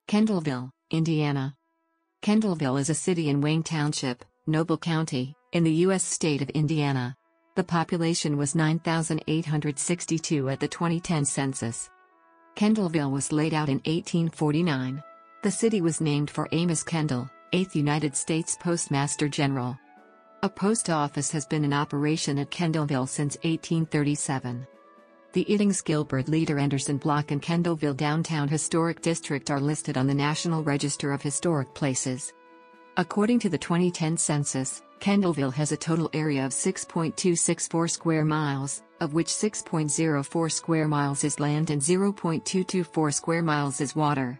Kendallville, Indiana. Kendallville is a city in Wayne Township, Noble County, in the U.S. state of Indiana. The population was 9,862 at the 2010 census. Kendallville was laid out in 1849. The city was named for Amos Kendall, 8th United States Postmaster General. A post office has been in operation at Kendallville since 1837. The Iddings-Gilbert Leader Anderson Block and Kendallville Downtown Historic District are listed on the National Register of Historic Places. According to the 2010 census, Kendallville has a total area of 6.264 square miles, of which 6.04 square miles is land and 0.224 square miles is water.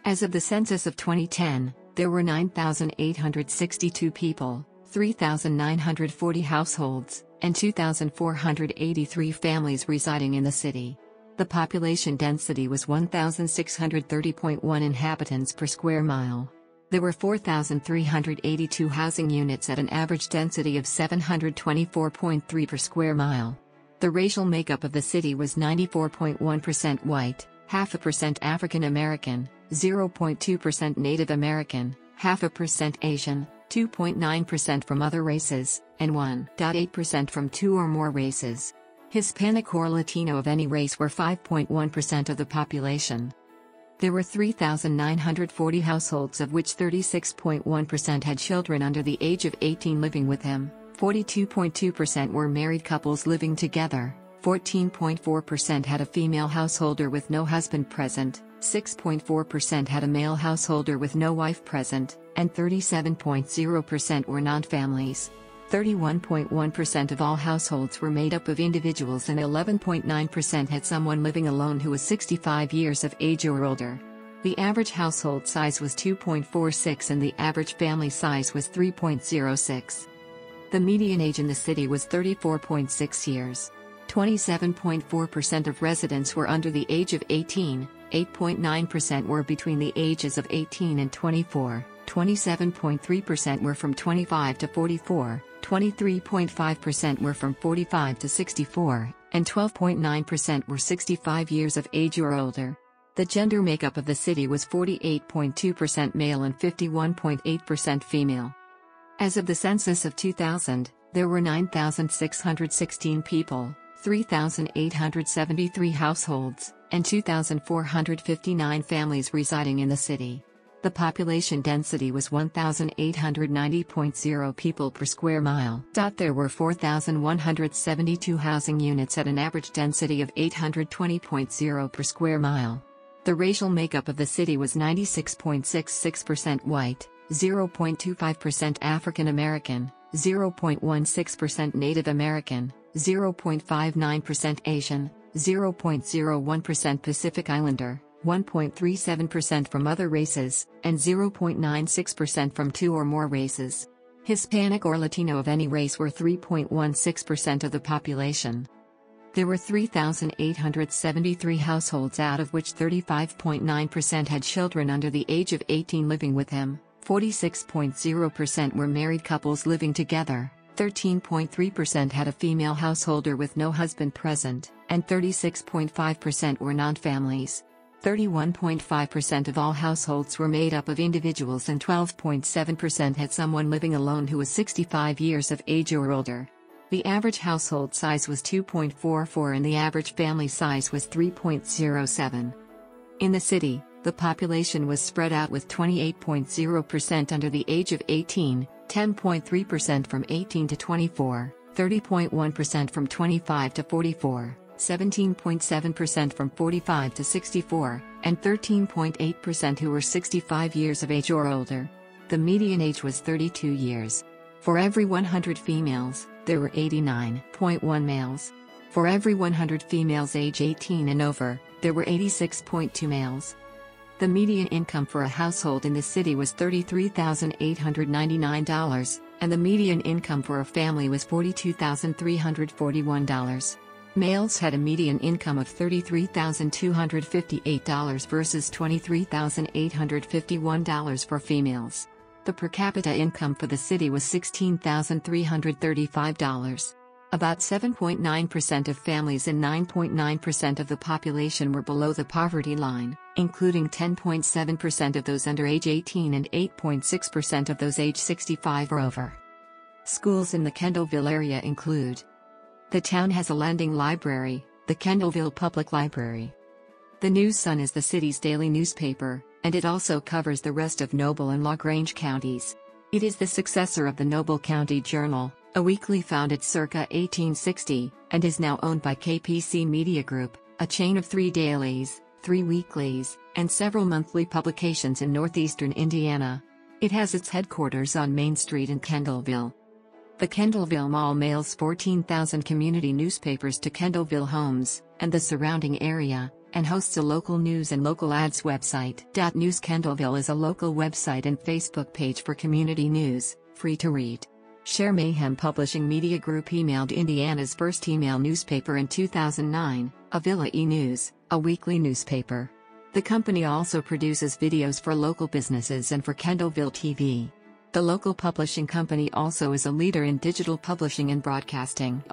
As of the census of 2010, there were 9,862 people, 3,940 households, and 2,483 families residing in the city. The population density was 1,630.1 inhabitants per square mile. There were 4,382 housing units at an average density of 724.3 per square mile. The racial makeup of the city was 94.1% white, 0.5% African American, 0.2% Native American, 0.5% Asian, 2.9% from other races, and 1.8% from two or more races. Hispanic or Latino of any race were 5.1% of the population. There were 3,940 households, of which 36.1% had children under the age of 18 living with him, 42.2% were married couples living together, 14.4% had a female householder with no husband present, 6.4% had a male householder with no wife present, and 37.0% were non-families. 31.1% of all households were made up of individuals and 11.9% had someone living alone who was 65 years of age or older. The average household size was 2.46 and the average family size was 3.06. The median age in the city was 34.6 years. 27.4% of residents were under the age of 18, 8.9% were between the ages of 18 and 24, 27.3% were from 25 to 44, 23.5% were from 45 to 64, and 12.9% were 65 years of age or older. The gender makeup of the city was 48.2% male and 51.8% female. As of the census of 2000, there were 9,616 people, 3,873 households, and 2,459 families residing in the city. The population density was 1,890.0 people per square mile. There were 4,172 housing units at an average density of 820.0 per square mile. The racial makeup of the city was 96.66% white, 0.25% African American, 0.16% Native American, 0.59% Asian, 0.01% Pacific Islander, 1.37% from other races, and 0.96% from two or more races. Hispanic or Latino of any race were 3.16% of the population. There were 3,873 households, out of which 35.9% had children under the age of 18 living with him, 46.0% were married couples living together, 13.3% had a female householder with no husband present, and 36.5% were non-families. 31.5% of all households were made up of individuals and 12.7% had someone living alone who was 65 years of age or older. The average household size was 2.44 and the average family size was 3.07. In the city, the population was spread out with 28.0% under the age of 18, 10.3% from 18 to 24, 30.1% from 25 to 44, 17.7% from 45 to 64, and 13.8% who were 65 years of age or older. The median age was 32 years. For every 100 females, there were 89.1 males. For every 100 females age 18 and over, there were 86.2 males. The median income for a household in the city was $33,899, and the median income for a family was $42,341. Males had a median income of $33,258 versus $23,851 for females. The per capita income for the city was $16,335. About 7.9% of families and 9.9% of the population were below the poverty line, including 10.7% of those under age 18 and 8.6% of those age 65 or over. Schools in the Kendallville area include: the town has a lending library, the Kendallville Public Library. The News Sun is the city's daily newspaper, and it also covers the rest of Noble and LaGrange counties. It is the successor of the Noble County Journal, a weekly founded circa 1860, and is now owned by KPC Media Group, a chain of 3 dailies, 3 weeklies, and several monthly publications in northeastern Indiana. It has its headquarters on Main Street in Kendallville. The Kendallville Mall mails 14,000 community newspapers to Kendallville homes and the surrounding area, and hosts a local news and local ads website. News Kendallville is a local website and Facebook page for community news, free to read. Share Mayhem Publishing Media Group emailed Indiana's first email newspaper in 2009, Avila E-News, a weekly newspaper. The company also produces videos for local businesses and for Kendallville TV. The local publishing company also is a leader in digital publishing and broadcasting.